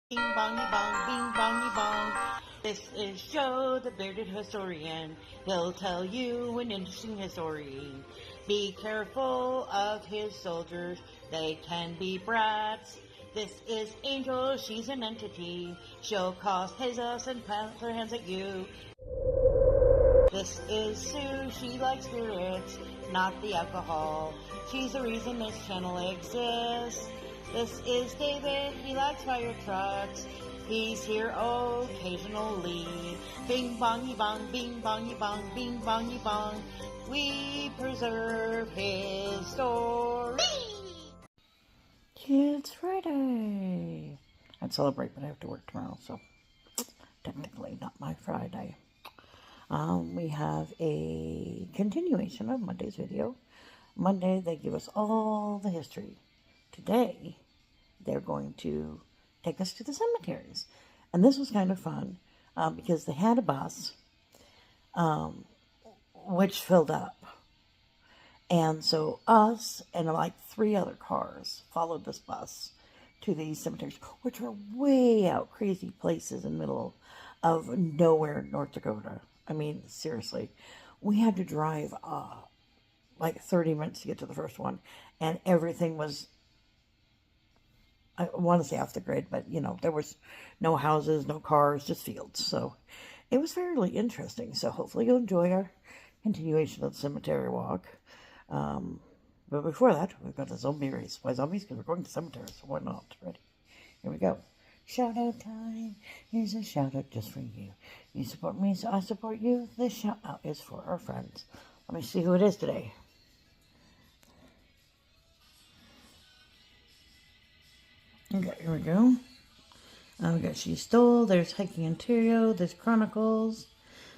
Bing bongy bong, bing bongy bong. This is Joe, the bearded historian. He'll tell you an interesting story. Be careful of his soldiers, they can be brats. This is Angel, she's an entity. She'll cause chaos and plant her hands at you. This is Sue, she likes spirits, not the alcohol. She's the reason this channel exists. This is David, he likes fire trucks. He's here occasionally. Bing bongy bong, bing bongy bong, bing bongy bong. We preserve his story. It's Friday. I'd celebrate, but I have to work tomorrow, so technically not my Friday. We have a continuation of Monday's video. Monday, they give us all the history. Today, they're going to take us to the cemeteries. And this was kind of fun because they had a bus which filled up. And so us and like 3 other cars followed this bus to these cemeteries, which are way out crazy places in the middle of nowhere in North Dakota. I mean, seriously, we had to drive like 30 minutes to get to the first one, and everything was, I want to say off the grid, but you know, there was no houses, no cars, just fields. So it was fairly interesting. So hopefully you'll enjoy our continuation of the cemetery walk. But before that, we've got a zombie race. Why zombies? Because we're going to cemeteries, so why not? Ready? Here we go. Shout out time. Here's a shout out just for you. You support me, so I support you. This shout out is for our friends. Let me see who it is today. Okay, here we go. We got She Stole. There's Hiking Ontario. There's Chronicles.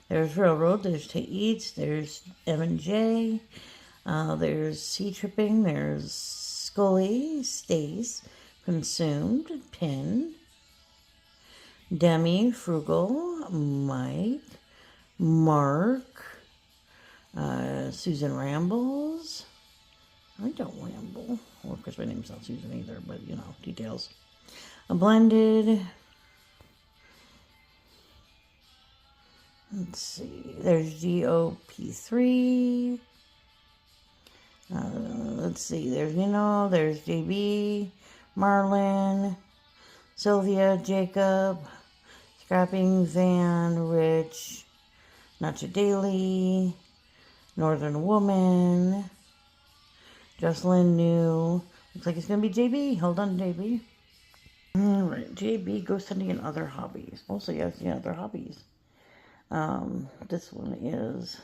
There's Railroad. There's Tate Eats. There's M&J. There's Sea Tripping. There's Scully. Stace. Consumed. Pin. Demi. Frugal. Mike. Mark. Susan Rambles. I don't ramble. Well, of course, my name's not Susan either, but, you know, details. A blended. Let's see. There's GOP3. Let's see. There's, there's JB, Marlin, Sylvia, Jacob, Scrapping, Van, Rich, Nacha Daily, Northern Woman, Jocelyn New. Looks like it's going to be JB. Hold on, JB. Alright, JB, ghost hunting and other hobbies. Mostly, yes, yeah, other hobbies. This one is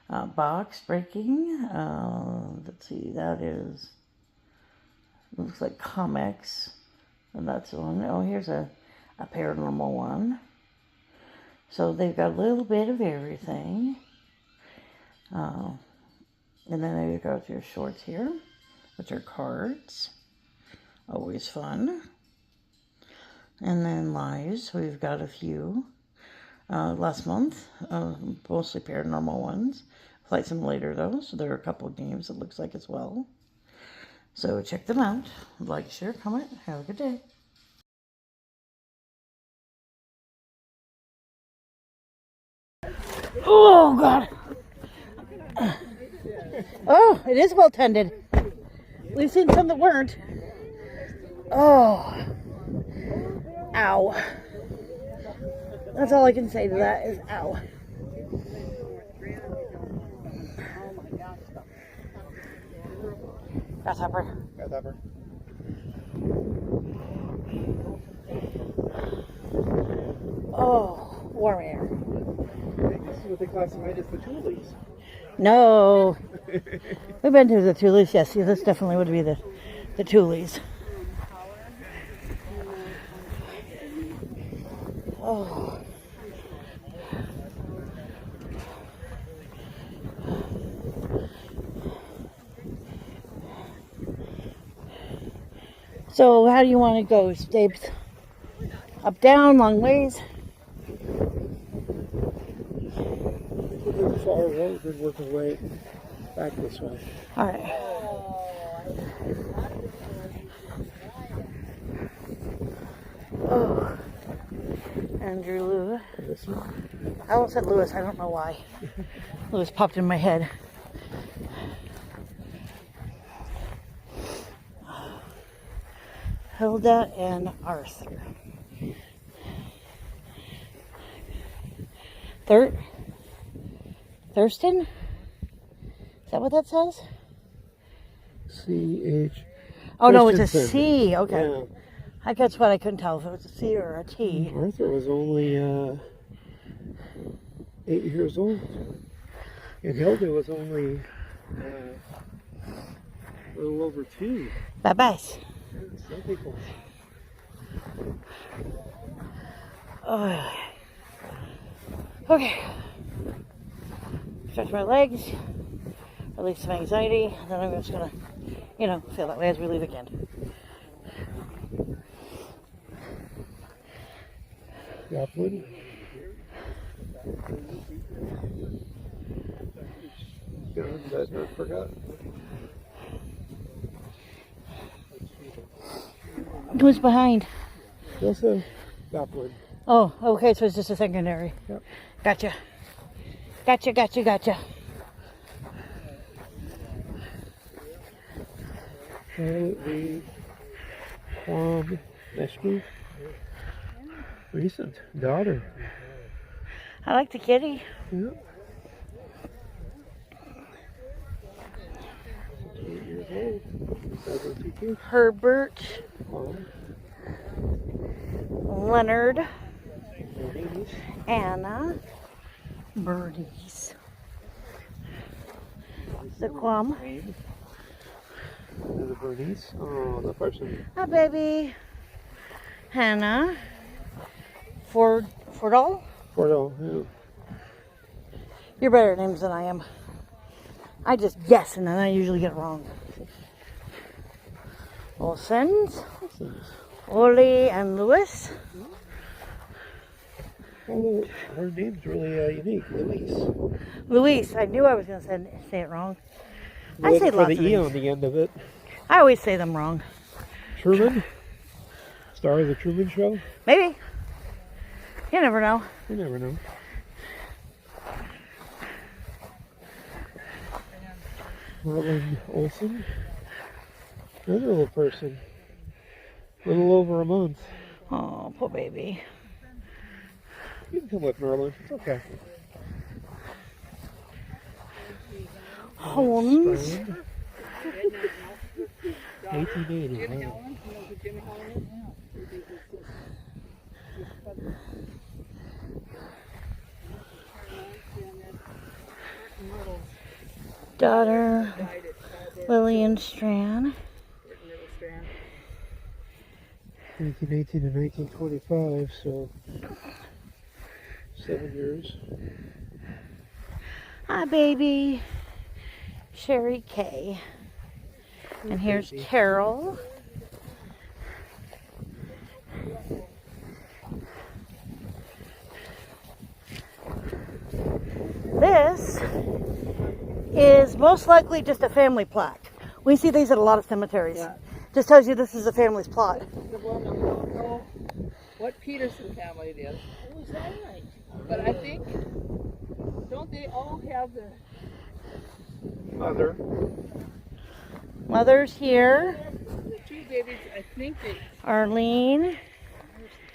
box breaking. Let's see, that is, looks like comics. And that's one. Oh, here's a paranormal one. So they've got a little bit of everything. And then they've got your shorts here, which are cards. Always fun. And then lives, we've got a few. Last month, mostly paranormal ones. Flight Simulator though, so there are a couple of games it looks like as well. So check them out. Like, share, comment. Have a good day. Oh, God. Oh, it is well tended. We've seen some that weren't. Oh. Ow. That's all I can say to that is ow. Grasshopper. Grasshopper. Oh, warm air. This is what they classified as the Tulies. No. We've been to the Tulies, yes. Yeah, this definitely would be the Tulies. Oh. So how do you want to go, Stapes? Up, down, long ways? Far away, we'd work our way back this way. All right. Andrew Lewis. This one. I almost said Lewis. I don't know why. Lewis popped in my head. Hilda and Arthur. Thurston? Is that what that says? C-H. Oh, no, it's a Christensen. C. Okay. Yeah. I guess what I couldn't tell if it was a C or a T. Arthur was only 8 years old. And Hilda was only a little over 2. Bye-bye. Some people. Oh. Okay. Stretch my legs. Release some anxiety. And then I'm just going to, feel that way as we leave again. Joplin. Gone, but not forgotten. Who's behind? Also, Joplin. Oh, okay, so it's just a secondary. Yep. Gotcha. Charlotte Reed. Tom Mescu. Recent daughter. I like the kitty. Yeah. 8 years old. 2 kids. Herbert, Mom. Leonard, Bernice. Anna, Bernice, the Quam, The Bernice. Oh, the person. hi baby, Hannah, Fordall. Porto. Yeah. You're better at names than I am. I just guess and then I usually get it wrong. Olsen's, Oli and Lewis. Oh, her name's really unique. Louise. Louise, I knew I was going to say it wrong. I say Looking for lots the of E things. on the end of it. I always say them wrong. Truman. Star of the Truman Show. Maybe. You never know. You never know. Marlon Olson. Another little person. A little over a month. Oh, poor baby. You can come with Marlon. It's okay. Holmes. 1880. Wow. Daughter, Lillian Strand. 1918 to 1925, so 7 years. Hi, baby. Sherry Kay. And here's Carol. This is most likely just a family plaque. We see these at a lot of cemeteries. Yeah. Just tells you this is a family's plot. Well, no, we don't know what Peterson family it is. But I think, don't they all have the Mother. Mother's here. the 2 babies? I think they. Arlene.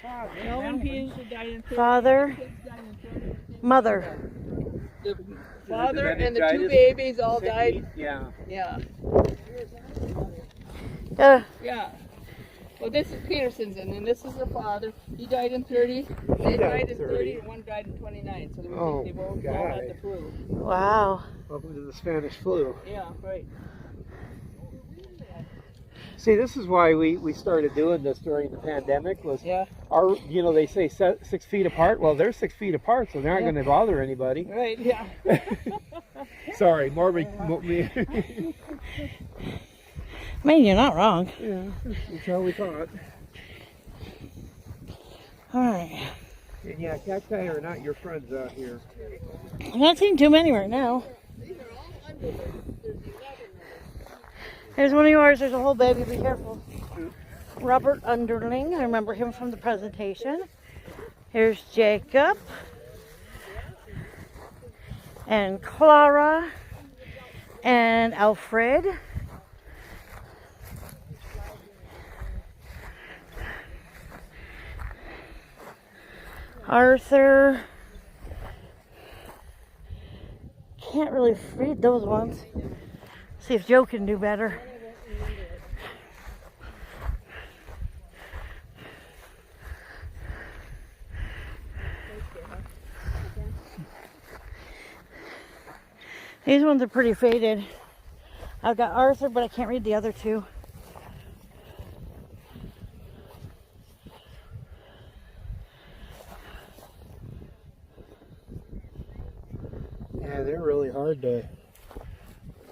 Melvin Peterson died in 30. Father. Kids died in 30. Mother. The father and the 2 babies all died. Yeah. Yeah, yeah. Well, this is Peterson's, and then this is the father. He died in 30. They died in 30, and one died in 29. So they Oh, they both all God. had the flu. Wow. Welcome to the Spanish flu. Yeah, right. See, this is why we started doing this during the pandemic. Was Yeah, our, they say 6 feet apart. Well, they're 6 feet apart, so they're not Yeah. going to bother anybody. right. Yeah. Sorry, morbid. I mean, you're not wrong. Yeah, that's how we thought. All right. And yeah, cacti are not your friends out here. I'm not seeing too many right now. Here's one of yours. There's a whole baby. Be careful. Robert Underling. I remember him from the presentation. Here's Jacob and Clara and Alfred. Arthur. Can't really read those ones. See if Joe can do better. These ones are pretty faded. I've got Arthur, but I can't read the other two. Yeah, they're really hard to.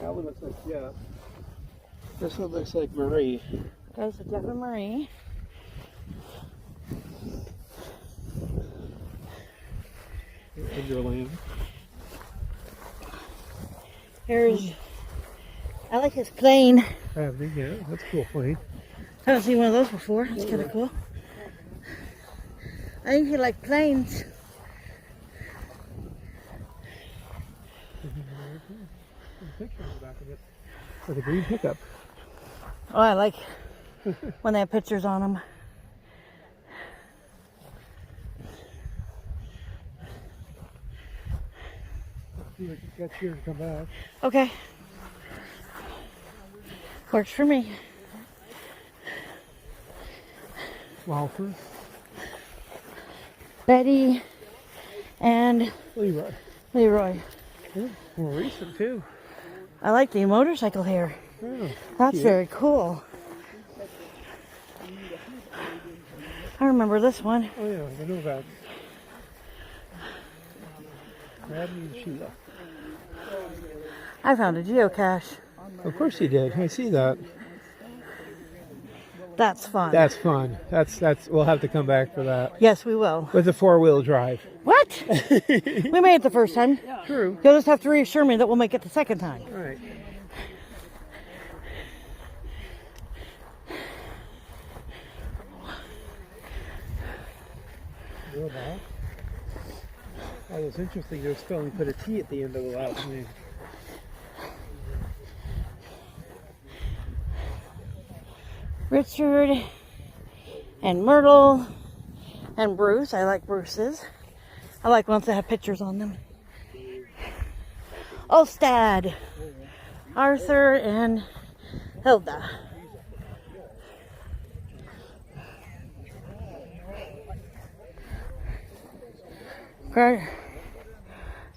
That one looks like Jeff. This one looks like Marie. Okay, so Jeff and Marie. Underland. Here's, I like his plane. Yeah, that's cool plane. I haven't seen one of those before. That's kind of cool. I think he likes planes. Picture on the back of it. With a green pickup. Oh, I like when they have pictures on them. See what you got here and come back. Okay. Works for me. Walter. Betty and Leroy. Leroy. Yeah, more recent too. I like the motorcycle here. Yeah, That's cute. very cool. I remember this one. Oh yeah, I know that. Rodney and Sheila. I found a geocache. Of course you did. I see that. That's fun. That's fun. That's. We'll have to come back for that. Yes, we will. With a 4-wheel drive. What? We made it the first time. True. You'll just have to reassure me that we'll make it the second time. All right. Oh, it's interesting. There's spelling put a T at the end of the last name. Richard and Myrtle and Bruce. I like Bruce's. I like ones that have pictures on them. Olstad, Arthur, and Hilda.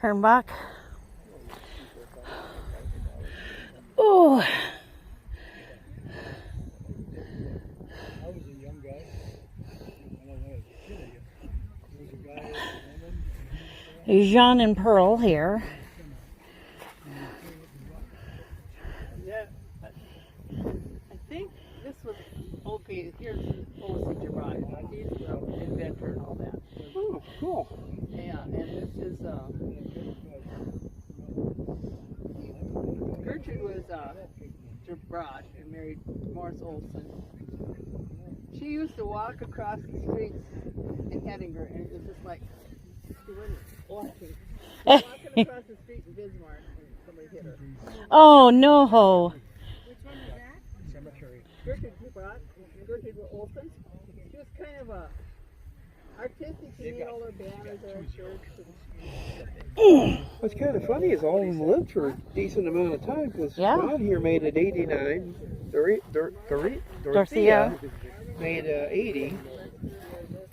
Hermbach. Oh. Jean and Pearl here. Yeah, I think this was okay. Here's Old Gerard. He's the inventor and all that. Oh, cool. Yeah, and this is Gertrude was Gerard and married Morris Olson. She used to walk across the streets in Hettinger, and it was just like she wasn't walking. Walking across the street in Bismarck, and somebody hit her. Oh no! Which one is that? Cemetery. Gertrude Gerard and Gertrude Olson. She was kind of a artistic. She made all her banners and her shirts. What's kind of funny is all of them lived for a decent amount of time because Yeah. Rod here made it 89. Dorothea. Made 80.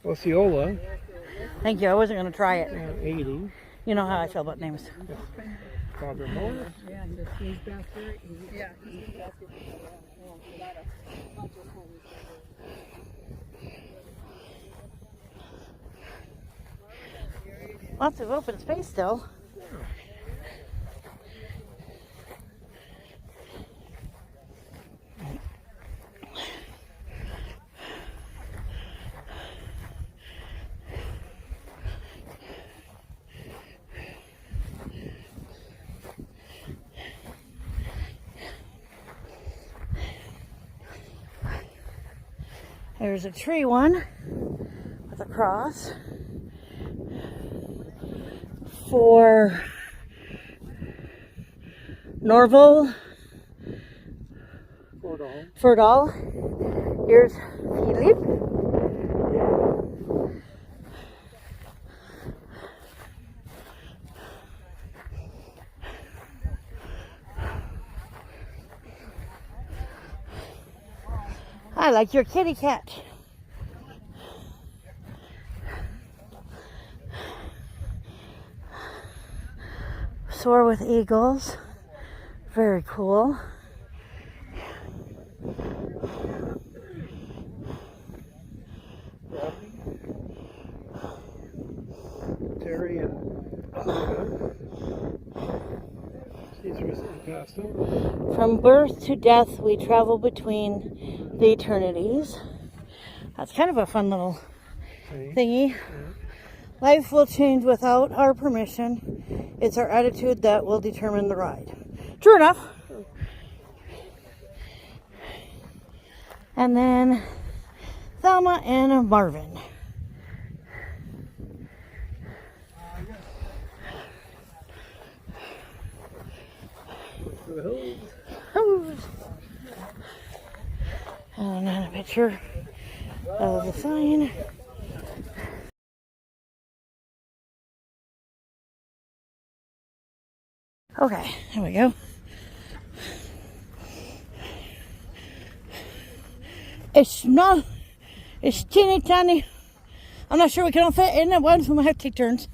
Osceola, Thank you. I wasn't going to try it. 80. You know how I feel about names. Father Morris. Yeah, and the sneeze basket. Yeah. Lots of open space still. There's a tree one with a cross. for Norval, Fordal. Here's Philip. I like your kitty cat. Soar with eagles. Very cool. Terry and From birth to death, we travel between the eternities. That's kind of a fun little thingy. Life will change without our permission. It's our attitude that will determine the ride. True enough. And then Thelma and Marvin. And then a picture of the sign. Okay, there we go. It's teeny tiny. I'm not sure we can all fit in at once. We might have to take turns.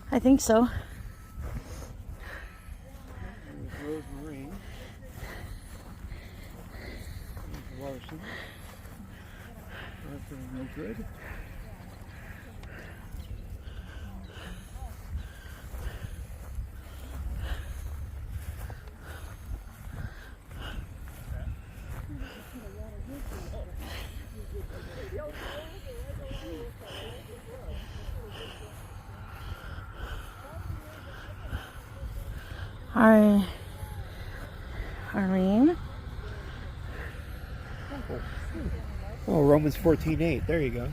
I think so. Rosemary. Larson. That's no good. Arlene. Oh, Romans 14:8. There you go.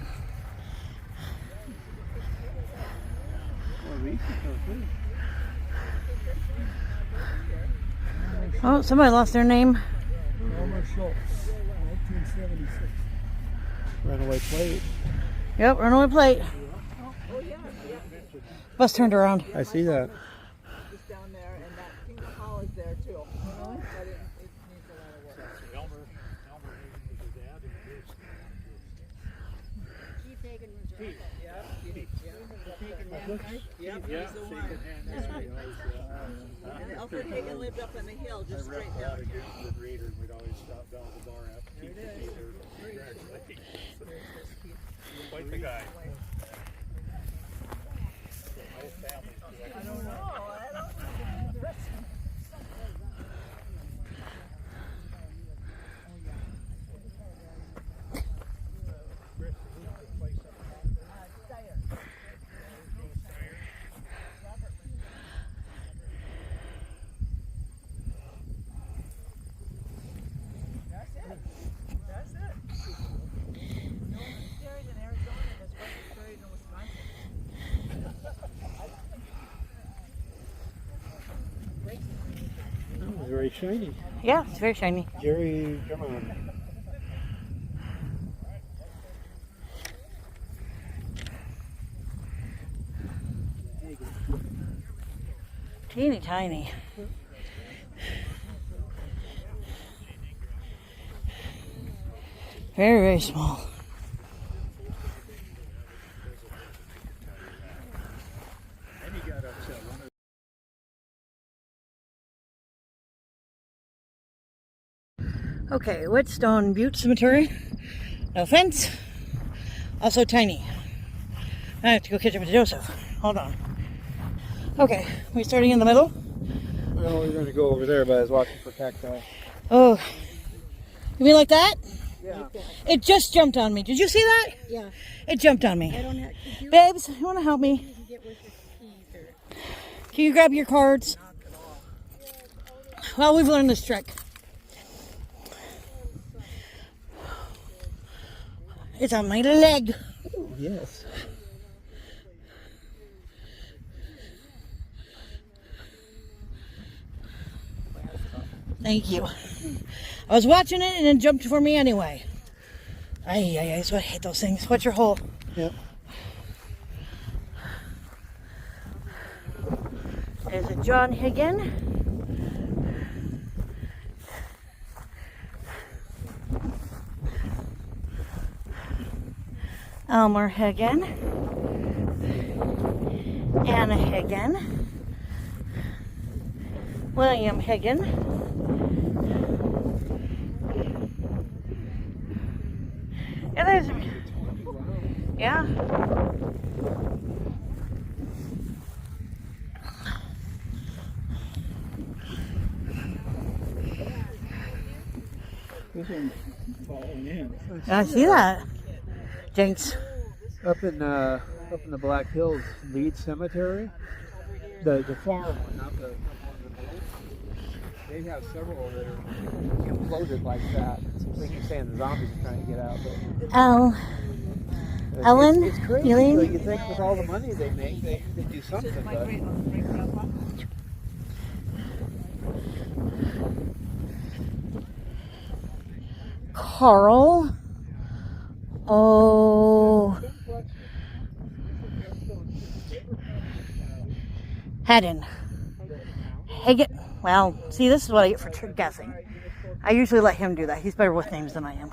Oh, somebody lost their name. Elmer Schultz, 1976. Runaway plate. Yep, runaway plate. Bus turned around. I see that. Just down there, and that King Hall is there too. But it needs a lot of work. Elmer was his dad, and Chief Hagan was right. Yep, yeah, he's the shaking one. hands. That's right. And Alfred Hagan lived up on the hill, just straight I down. read the reader, and we'd always stop down at the bar after Keith would be there. Congratulations. Quite the guy. I don't know. It's very shiny. Yeah, it's very shiny. Jerry, come on. Teeny tiny. Very, very small. Okay, Whetstone Butte Cemetery. No offense. Also tiny. I have to go catch up with Joseph. Hold on. Okay, we starting in the middle? Well, we're going to go over there, but I was watching for cacti. Oh. You mean like that? Yeah. It just jumped on me. Did you see that? Yeah. It jumped on me. I don't have. Could you Babes, you want to help me? get with your keys or? Can you grab your cards? Well, we've learned this trick. It's on my leg. Yes. Thank you. I was watching it and it jumped for me anyway. Ay, so I hate those things. What's your hole? Yep. There's a John Higgin. Elmer Higgin. Anna Higgin. William Higgin. Yeah, there's. Yeah. This one's falling in. I see that. Jinx. Up in the Black Hills Lead Cemetery, the far one, not the one with the boat. They have several that are imploded like that. They keep saying the zombies are trying to get out, but Ellen? it's crazy. Elaine? So you think with all the money they make, they do something. But Carl. Oh. Hedden. Higgin. Well, see, this is what I get for guessing. I usually let him do that. He's better with names than I am.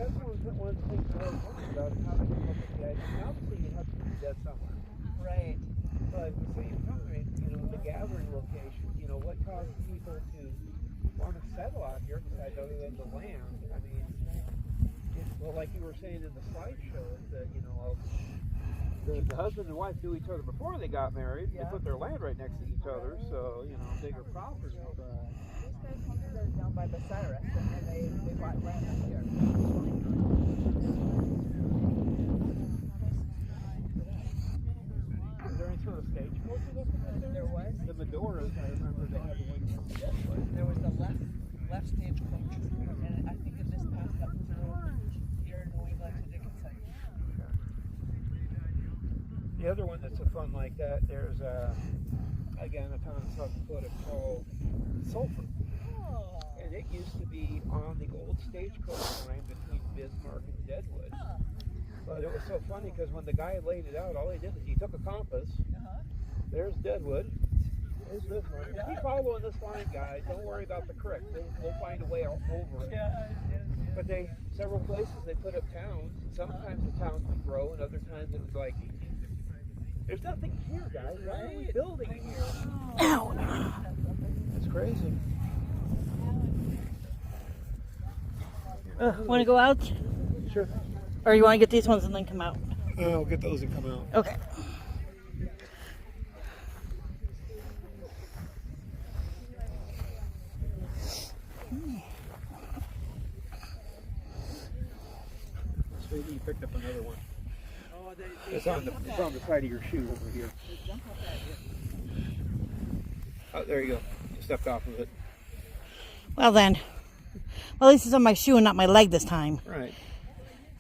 that's one of the things I was wondering about how they come up with the idea. Obviously, you have to be dead somewhere. Right. But at the same time, the gathering location, what caused people to want to settle out here besides other than the land? I mean, well, like you were saying in the slideshow, that, the husband and wife knew each other before they got married. They put their land right next to each other, so, bigger property. These guys live down by Bucyrus, and they bought land up here. Is there any sort of stagecoaches up in there? There was. The Medoras, I remember they had the one from Deadwood. There was the left stagecoach, and I think it just passed up through here in New England to Dickinson. The other one that's a fun like that, there's again a town in South Dakota called Sulphur. Oh. And it used to be on the old stagecoach line between Bismarck and Deadwood. But it was so funny because when the guy laid it out, all he did is he took a compass. There's Deadwood. There's Bismarck. Keep following this line, guys. Don't worry about the creek. We'll find a way over it. But several places they put up towns. Sometimes the towns would grow, and other times it was like, there's nothing here, guys. Why are we building here? Ow. It's crazy. Want to go out? Sure. Or you want to get these ones and then come out? I'll get those and come out. Okay. Sweetie, you picked up another one. It's on the side of your shoe over here. Oh, there you go. You stepped off of it. Well then. Well, at least it's on my shoe and not my leg this time. Right.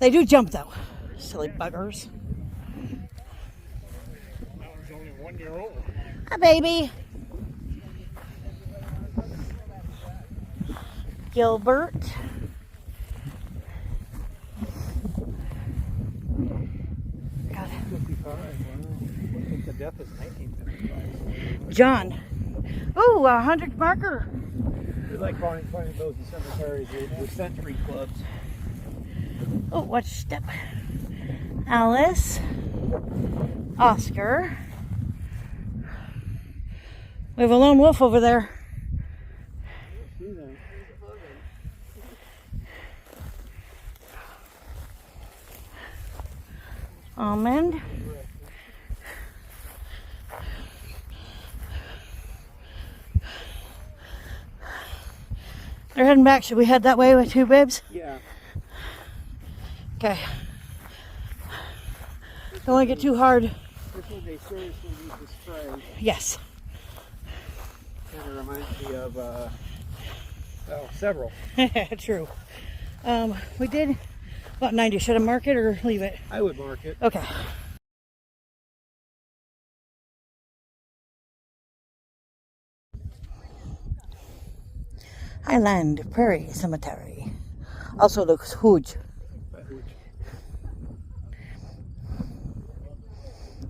They do jump though. Silly buggers. That one's only 1 year old. Hi, baby. Gilbert. God. 55. Wow. I think the death is 1955. John. Ooh, 100 marker. We like finding those in cemeteries with century clubs. Oh, watch your step. Alice. Oscar. We have a lone wolf over there. See them. Almond. They're heading back. Should we head that way with two babes? Yeah. Okay. Don't want to get too hard. This one they seriously need to spray. Yes. kind of reminds me of several. True. We did about 90. Should I mark it or leave it? I would mark it. Okay. Highland Prairie Cemetery. Also looks huge.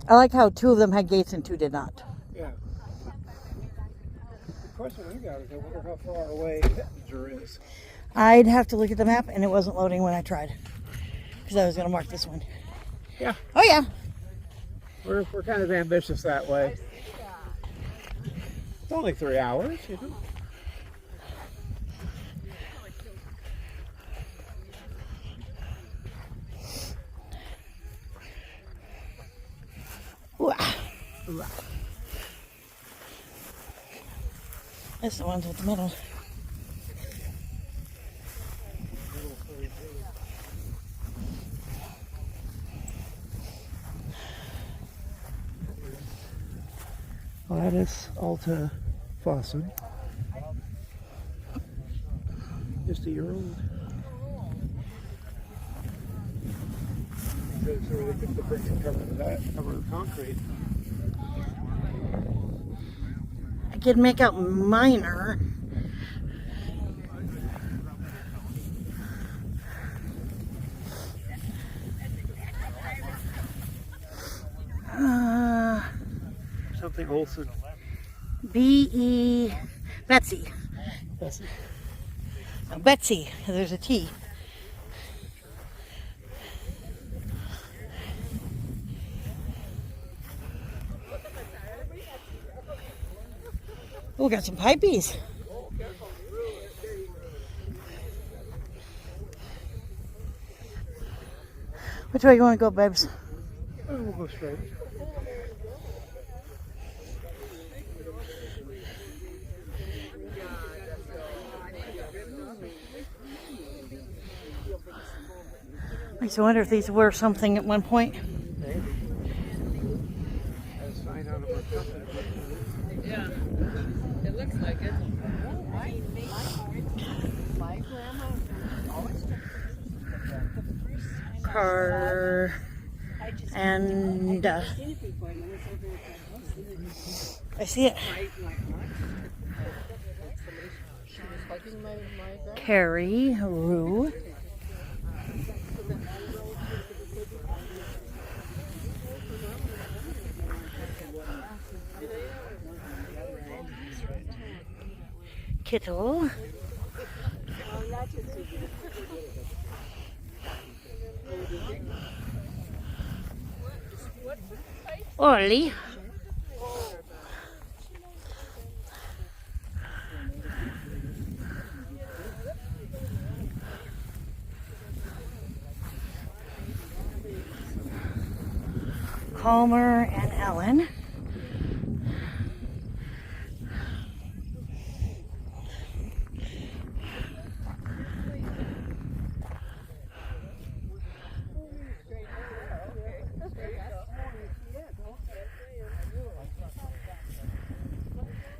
I like how 2 of them had gates and 2 did not. Yeah. The question I got is I wonder how far away Hettinger is. I'd have to look at the map, and it wasn't loading when I tried. Because I was going to mark this one. Yeah. Oh, yeah. We're kind of ambitious that way. It's only 3 hours, you know. Ooh. That's the ones with the middle. Gladys Alta Fossen. Just a year old. So they took the bricks and covered the concrete. I could make out minor. Something Olson. B-E... Betsy. Bessie. Oh, Betsy. There's a T. Oh, got some pipies. Which way you want to go, babes? Oh, we'll go straight. I wonder if these were something at one point. Maybe. Has a sign on them or something. Yeah, it looks like it. My grandma always Car and I see it. Carrie Rue. Kittle. Orly. Calmer and Ellen.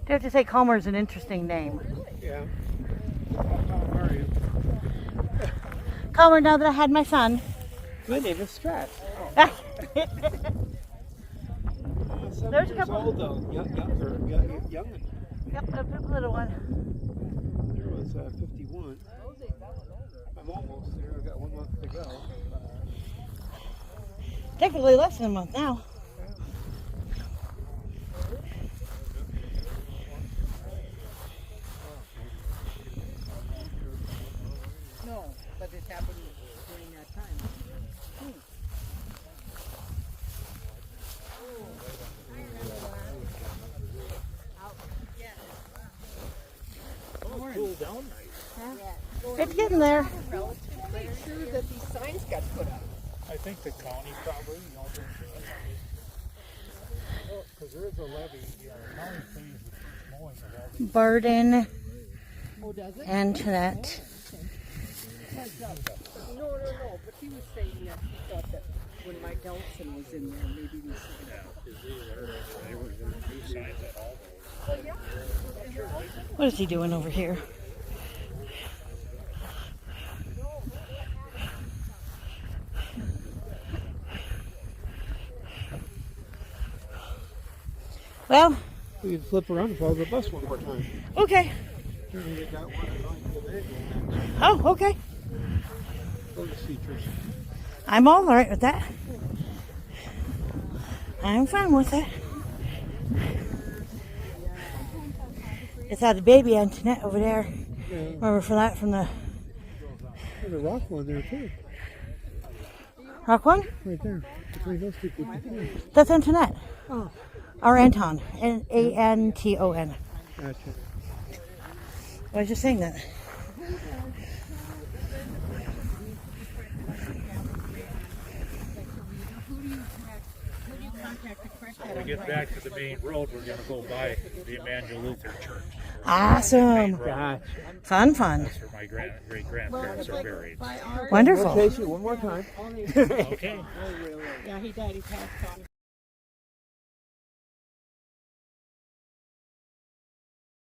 I have to say Calmer is an interesting name. Yeah. How are you? Calmer, now that I had my son. My name is Strat. There's a couple. Old though, younger. Yep, a little one. There was 51. I'm almost there. I've got 1 month to go. Technically less than a month now. No, but it happened during that time. Cool down nice. It's getting there. Make sure that these signs got put up. I think the county probably, because there is a levy, the county pays the first mowing of all these. Barden, Oh, does it? Antoinette, No, but he was saying that he thought that when Mike Ellison was in there, maybe he said What is he doing over here? Well, We can flip around and follow the bus one more time. okay. They got one at Longfield Angle next. Oh, okay. Go to see Tricia. I'm all right with that. I'm fine with it. I saw the baby Antoinette over there. Yeah. Remember for that from the There's a rock one there too. rock one? Right there. Between those two people. That's Antoinette. Oh. Or Anton. Anton. Gotcha. I was just saying that. When we get back to the main road, we're gonna go by the Emmanuel Lutheran Church. Awesome. Gotcha. Fun. That's where my great grandparents are buried. Wonderful. Chase you one more time. Okay. Yeah, he died. He passed on.